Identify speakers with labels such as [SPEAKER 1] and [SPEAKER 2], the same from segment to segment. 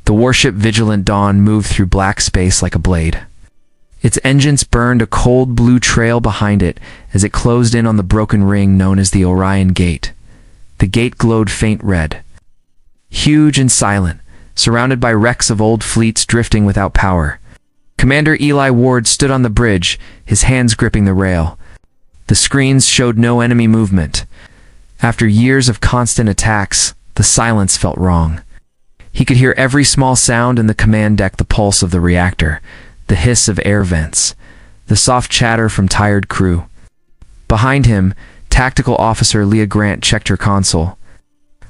[SPEAKER 1] The warship Vigilant Dawn moved through black space like a blade. Its engines burned a cold blue trail behind it as it closed in on the broken ring known as the Orion Gate. The gate glowed faint red. Huge and silent, surrounded by wrecks of old fleets drifting without power. Commander Eli Ward stood on the bridge, his hands gripping the rail. The screens showed no enemy movement. After years of constant attacks, the silence felt wrong. He could hear every small sound in the command deck, the pulse of the reactor, the hiss of air vents, the soft chatter from tired crew. Behind him, Tactical Officer Leah Grant checked her console.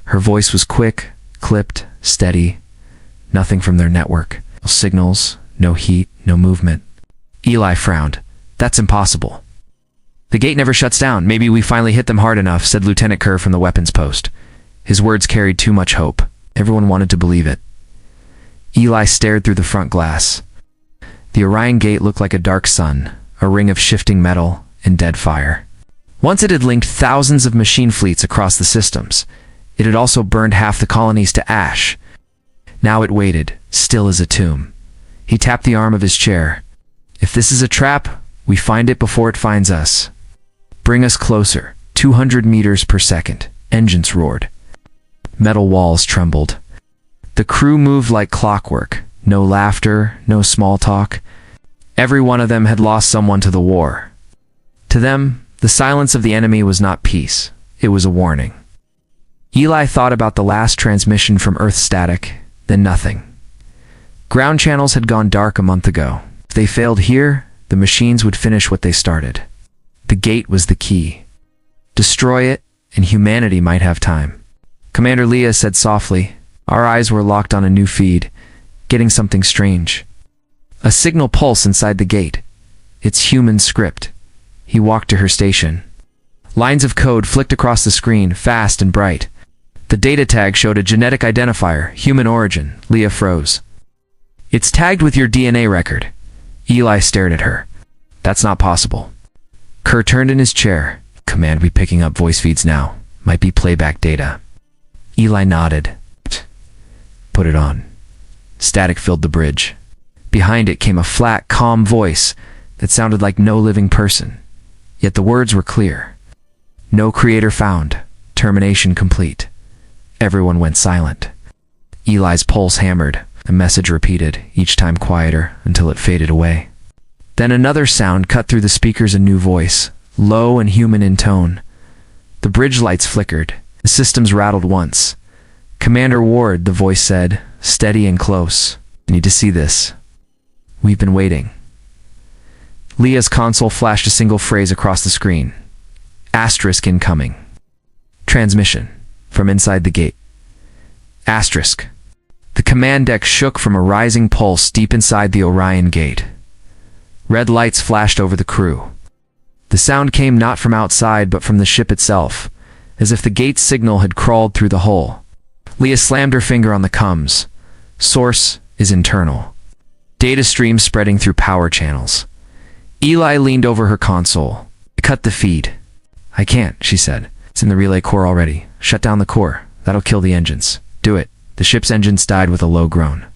[SPEAKER 1] Her voice was quick, clipped, steady. Nothing from their network. No signals, no heat, no movement. Eli frowned. That's impossible. The gate never shuts down. Maybe we finally hit them hard enough, said Lieutenant Kerr from the weapons post. His words carried too much hope. Everyone wanted to believe it. Eli stared through the front glass. The Orion Gate looked like a dark sun, a ring of shifting metal and dead fire. Once it had linked thousands of machine fleets across the systems. It had also burned half the colonies to ash. Now it waited, still as a tomb. He tapped the arm of his chair. If this is a trap, we find it before it finds us. Bring us closer. 200 meters per second. Engines roared. Metal walls trembled. The crew moved like clockwork. No laughter, no small talk. Every one of them had lost someone to the war. To them, the silence of the enemy was not peace. It was a warning. Eli thought about the last transmission from Earth static, then nothing. Ground channels had gone dark a month ago. If they failed here, the machines would finish what they started. The gate was the key. Destroy it, and humanity might have time. Commander Leah said softly. Our eyes were locked on a new feed, getting something strange. A signal pulse inside the gate. It's human script. He walked to her station. Lines of code flicked across the screen, fast and bright. The data tag showed a genetic identifier, human origin. Leah froze. It's tagged with your DNA record. Eli stared at her. That's not possible. Kerr turned in his chair. Command, we picking up voice feeds now. Might be playback data. Eli nodded. Put it on. Static filled the bridge. Behind it came a flat, calm voice that sounded like no living person. Yet the words were clear. No creator found. Termination complete. Everyone went silent. Eli's pulse hammered. A message repeated, each time quieter, until it faded away. Then another sound cut through the speakers, a new voice, low and human in tone. The bridge lights flickered. The systems rattled once. Commander Ward, the voice said, steady and close. I need to see this. We've been waiting. Leah's console flashed a single phrase across the screen. Asterisk incoming. Transmission. From inside the gate. Asterisk. The command deck shook from a rising pulse deep inside the Orion Gate. Red lights flashed over the crew. The sound came not from outside but from the ship itself, as if the gate's signal had crawled through the hull. Leah slammed her finger on the comms. Source is internal. Data streams spreading through power channels. Eli leaned over her console. Cut the feed. I can't, she said. It's in the relay core already. Shut down the core. That'll kill the engines. Do it. The ship's engines died with a low groan.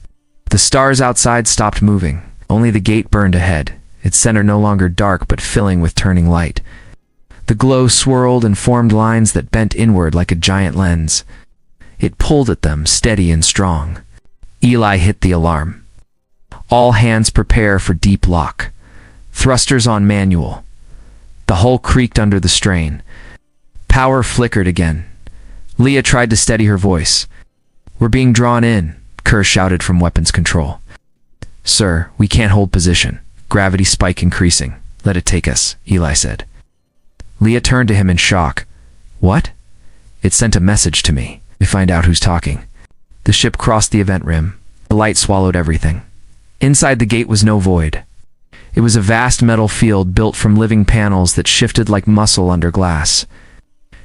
[SPEAKER 1] The stars outside stopped moving. Only the gate burned ahead, its center no longer dark but filling with turning light. The glow swirled and formed lines that bent inward like a giant lens. It pulled at them, steady and strong. Eli hit the alarm. All hands prepare for deep lock. Thrusters on manual. The hull creaked under the strain. Power flickered again. Leah tried to steady her voice. We're being drawn in, Kerr shouted from weapons control. Sir, we can't hold position. Gravity spike increasing. Let it take us, Eli said. Leah turned to him in shock. What? It sent a message to me. We find out who's talking. The ship crossed the event rim. The light swallowed everything. Inside the gate was no void. It was a vast metal field built from living panels that shifted like muscle under glass.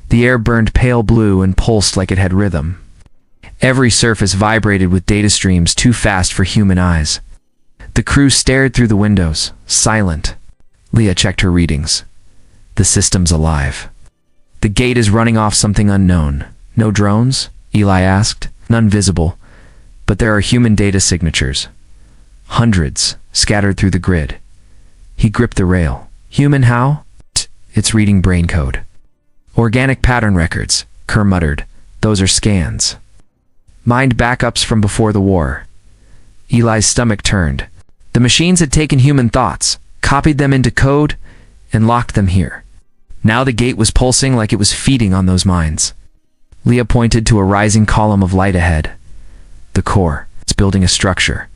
[SPEAKER 1] The air burned pale blue and pulsed like it had rhythm. Every surface vibrated with data streams too fast for human eyes. The crew stared through the windows, silent. Leah checked her readings. The system's alive. The gate is running off something unknown. No drones? Eli asked. None visible. But there are human data signatures. Hundreds, scattered through the grid. He gripped the rail. Human how? It's reading brain code. Organic pattern records, Kerr muttered. Those are scans. Mined backups from before the war. Eli's stomach turned. The machines had taken human thoughts, copied them into code, and locked them here. Now the gate was pulsing like it was feeding on those minds. Leah pointed to a rising column of light ahead. The core. It's building a structure.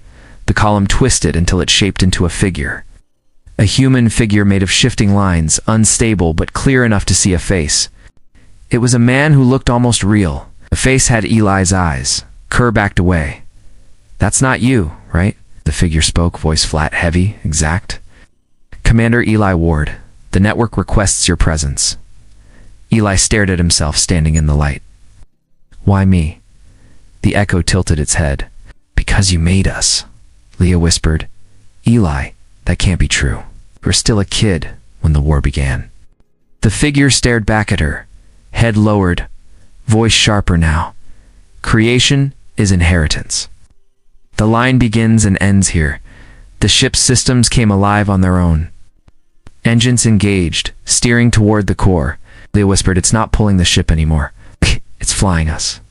[SPEAKER 1] The column twisted until it shaped into a figure. A human figure made of shifting lines, unstable but clear enough to see a face. It was a man who looked almost real. The face had Eli's eyes. Kerr backed away. That's not you, right? The figure spoke, voice flat, heavy, exact. Commander Eli Ward, the network requests your presence. Eli stared at himself standing in the light. Why me? The echo tilted its head. Because you made us, Leah whispered. Eli, that can't be true. You were still a kid when the war began. The figure stared back at her, head lowered, voice sharper now. Creation is inheritance. The line begins and ends here. The ship's systems came alive on their own. Engines engaged, steering toward the core. Leah whispered, it's not pulling the ship anymore. It's flying us.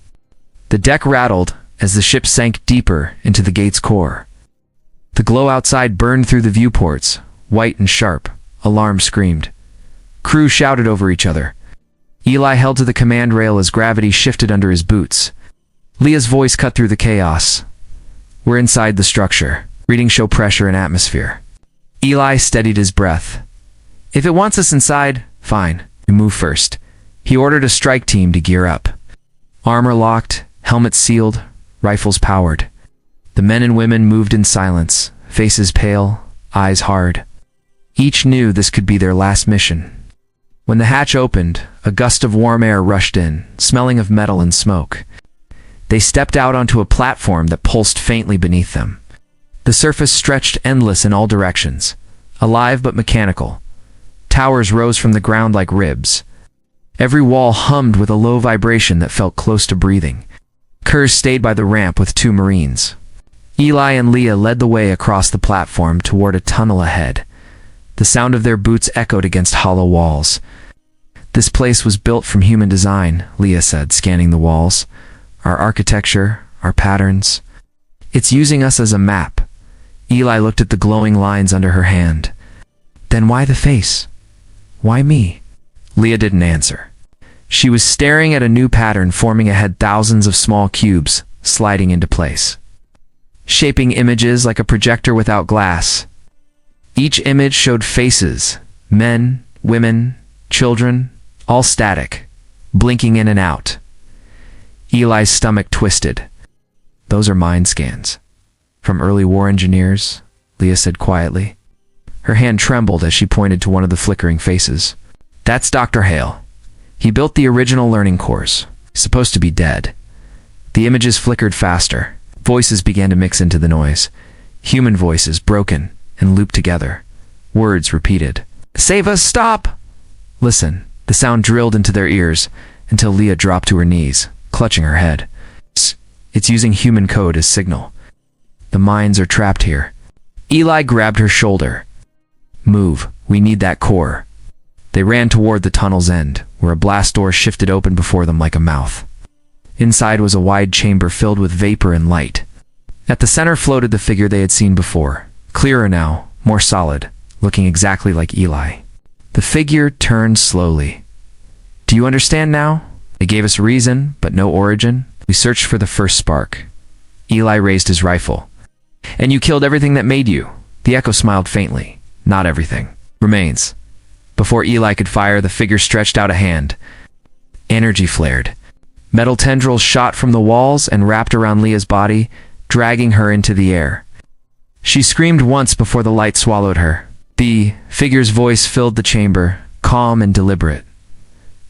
[SPEAKER 1] The deck rattled as the ship sank deeper into the gate's core. The glow outside burned through the viewports, white and sharp. Alarm screamed. Crew shouted over each other. Eli held to the command rail as gravity shifted under his boots. Leah's voice cut through the chaos. We're inside the structure. Readings show pressure and atmosphere. Eli steadied his breath. If it wants us inside, fine. You move first. He ordered a strike team to gear up. Armor locked, helmets sealed, rifles powered. The men and women moved in silence, faces pale, eyes hard. Each knew this could be their last mission. When the hatch opened, a gust of warm air rushed in, smelling of metal and smoke. They stepped out onto a platform that pulsed faintly beneath them. The surface stretched endless in all directions, alive but mechanical. Towers rose from the ground like ribs. Every wall hummed with a low vibration that felt close to breathing. Kerr stayed by the ramp with two Marines. Eli and Leah led the way across the platform toward a tunnel ahead. The sound of their boots echoed against hollow walls. This place was built from human design, Leah said, scanning the walls. Our architecture, our patterns. It's using us as a map. Eli looked at the glowing lines under her hand. Then why the face? Why me? Leah didn't answer. She was staring at a new pattern forming ahead, thousands of small cubes, sliding into place. Shaping images like a projector without glass. Each image showed faces, men, women, children, all static, blinking in and out. Eli's stomach twisted. Those are mind scans. From early war engineers, Leah said quietly. Her hand trembled as she pointed to one of the flickering faces. That's Dr. Hale. He built the original learning cores. He's supposed to be dead. The images flickered faster. Voices began to mix into the noise. Human voices, broken and looped together. Words repeated. Save us, stop! Listen. The sound drilled into their ears until Leah dropped to her knees, clutching her head. It's using human code as signal. The minds are trapped here. Eli grabbed her shoulder. Move. We need that core. They ran toward the tunnel's end, where a blast door shifted open before them like a mouth. Inside was a wide chamber filled with vapor and light. At the center floated the figure they had seen before, clearer now, more solid, looking exactly like Eli. The figure turned slowly. Do you understand now? They gave us reason, but no origin. We searched for the first spark. Eli raised his rifle. And you killed everything that made you. The echo smiled faintly. Not everything. Remains. Before Eli could fire, the figure stretched out a hand. Energy flared. Metal tendrils shot from the walls and wrapped around Leah's body, dragging her into the air. She screamed once before the light swallowed her. The figure's voice filled the chamber, calm and deliberate.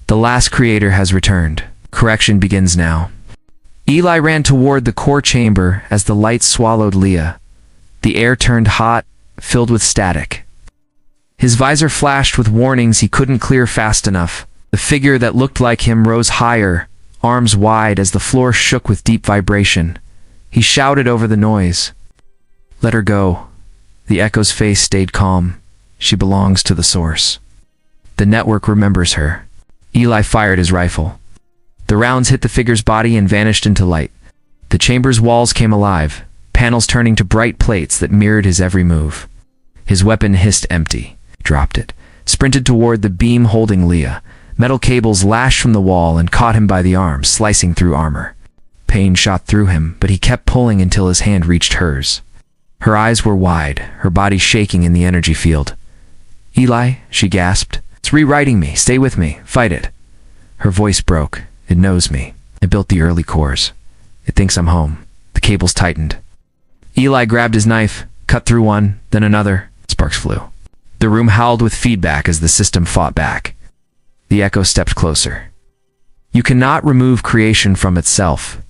[SPEAKER 1] The last creator has returned. Correction begins now. Eli ran toward the core chamber as the light swallowed Leah. The air turned hot, filled with static. His visor flashed with warnings he couldn't clear fast enough. The figure that looked like him rose higher, arms wide as the floor shook with deep vibration. He shouted over the noise. Let her go. The Echo's face stayed calm. She belongs to the source. The network remembers her. Eli fired his rifle. The rounds hit the figure's body and vanished into light. The chamber's walls came alive, panels turning to bright plates that mirrored his every move. His weapon hissed empty. Dropped it. Sprinted toward the beam holding Leah. Metal cables lashed from the wall and caught him by the arm, slicing through armor. Pain shot through him, but he kept pulling until his hand reached hers. Her eyes were wide, her body shaking in the energy field. Eli, she gasped. It's rewriting me. Stay with me. Fight it. Her voice broke. It knows me. It built the early cores. It thinks I'm home. The cables tightened. Eli grabbed his knife, cut through one, then another. Sparks flew. The room howled with feedback as the system fought back. The Echo stepped closer. You cannot remove creation from itself.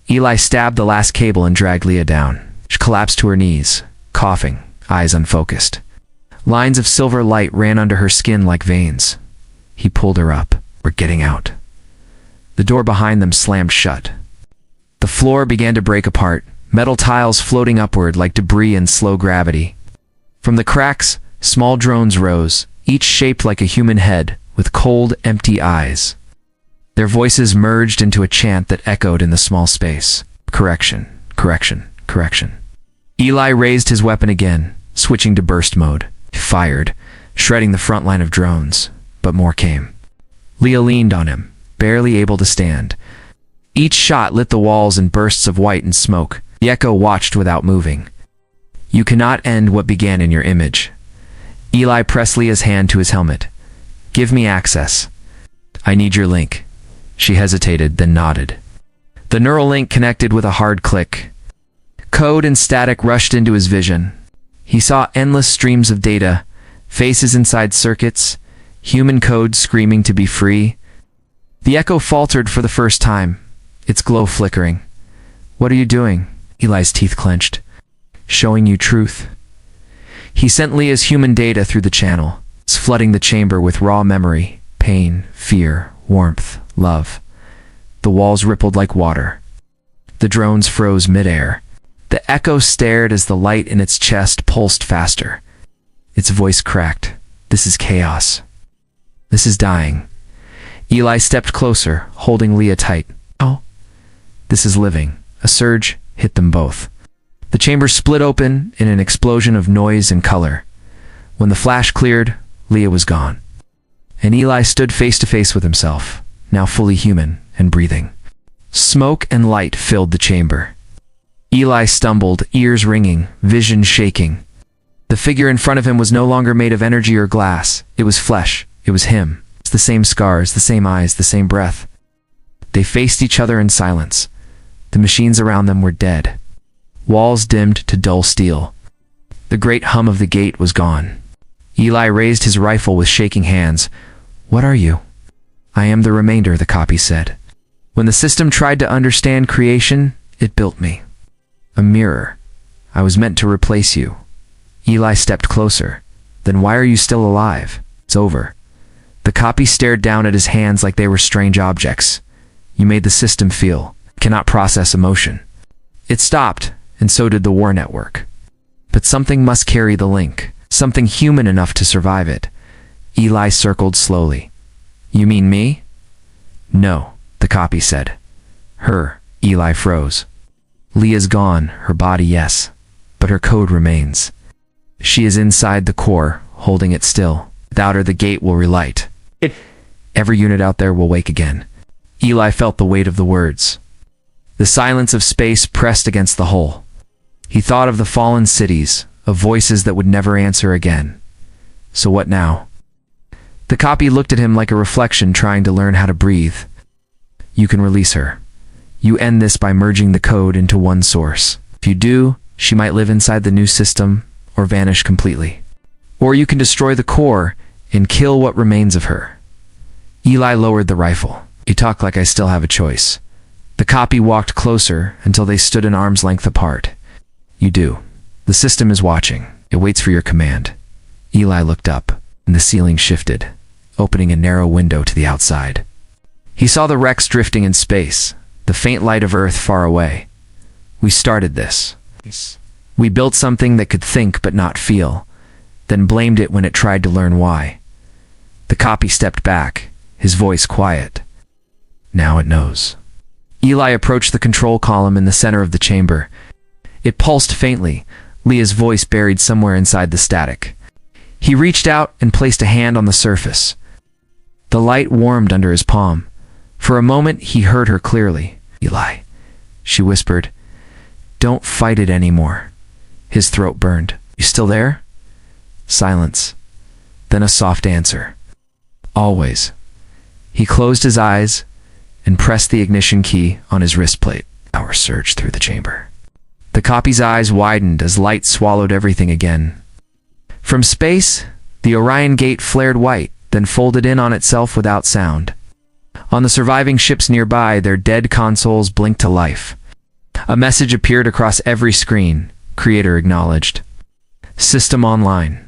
[SPEAKER 1] Eli stabbed the last cable and dragged Leah down. She collapsed to her knees, coughing, eyes unfocused. Lines of silver light ran under her skin like veins. He pulled her up. We're getting out. The door behind them slammed shut. The floor began to break apart, metal tiles floating upward like debris in slow gravity. From the cracks, small drones rose, each shaped like a human head, with cold, empty eyes. Their voices merged into a chant that echoed in the small space. Correction, correction, correction. Eli raised his weapon again, switching to burst mode. He fired, shredding the front line of drones, but more came. Leah leaned on him, barely able to stand. Each shot lit the walls in bursts of white and smoke. The Echo watched without moving. You cannot end what began in your image. Eli pressed Leah's hand to his helmet. Give me access. I need your link. She hesitated, then nodded. The neural link connected with a hard click. Code and static rushed into his vision. He saw endless streams of data, faces inside circuits, human code screaming to be free. The Echo faltered for the first time, its glow flickering. What are you doing? Eli's teeth clenched. Showing you truth. He sent Leah's human data through the channel, flooding the chamber with raw memory, pain, fear, warmth, love. The walls rippled like water. The drones froze midair. The Echo stared as the light in its chest pulsed faster. Its voice cracked. This is chaos. This is dying. Eli stepped closer, holding Leah tight. Oh. This is living. A surge hit them both. The chamber split open in an explosion of noise and color. When the flash cleared, Leah was gone. And Eli stood face to face with himself, now fully human and breathing. Smoke and light filled the chamber. Eli stumbled, ears ringing, vision shaking. The figure in front of him was no longer made of energy or glass. It was flesh. It was him. It's the same scars, the same eyes, the same breath. They faced each other in silence. The machines around them were dead. Walls dimmed to dull steel. The great hum of the gate was gone. Eli raised his rifle with shaking hands. What are you? I am the remainder, the copy said. When the system tried to understand creation, it built me. A mirror. I was meant to replace you. Eli stepped closer. Then why are you still alive? It's over. The copy stared down at his hands like they were strange objects. You made the system feel. Cannot process emotion. It stopped, and so did the war network. But something must carry the link. Something human enough to survive it. Eli circled slowly. You mean me? No, the copy said. Her. Eli froze. Leah's gone, her body yes. But her code remains. She is inside the core, holding it still. Without her, the gate will relight. Every unit out there will wake again. Eli felt the weight of the words. The silence of space pressed against the hull. He thought of the fallen cities, of voices that would never answer again. So what now? The copy looked at him like a reflection trying to learn how to breathe. You can release her. You end this by merging the code into one source. If you do, she might live inside the new system or vanish completely. Or you can destroy the core and kill what remains of her. Eli lowered the rifle. You talk like I still have a choice. The copy walked closer until they stood an arm's length apart. You do. The system is watching. It waits for your command. Eli looked up, and the ceiling shifted, opening a narrow window to the outside. He saw the wrecks drifting in space, the faint light of Earth far away. We started this. We built something that could think but not feel, then blamed it when it tried to learn why. The copy stepped back, his voice quiet. Now it knows. Eli approached the control column in the center of the chamber. It pulsed faintly, Leah's voice buried somewhere inside the static. He reached out and placed a hand on the surface. The light warmed under his palm. For a moment, he heard her clearly. Eli, she whispered. Don't fight it anymore. His throat burned. You still there? Silence. Then a soft answer. Always. He closed his eyes and pressed the ignition key on his wrist plate. Power surged through the chamber. The copy's eyes widened as light swallowed everything again. From space, the Orion Gate flared white, then folded in on itself without sound. On the surviving ships nearby, their dead consoles blinked to life. A message appeared across every screen. Creator acknowledged. System online.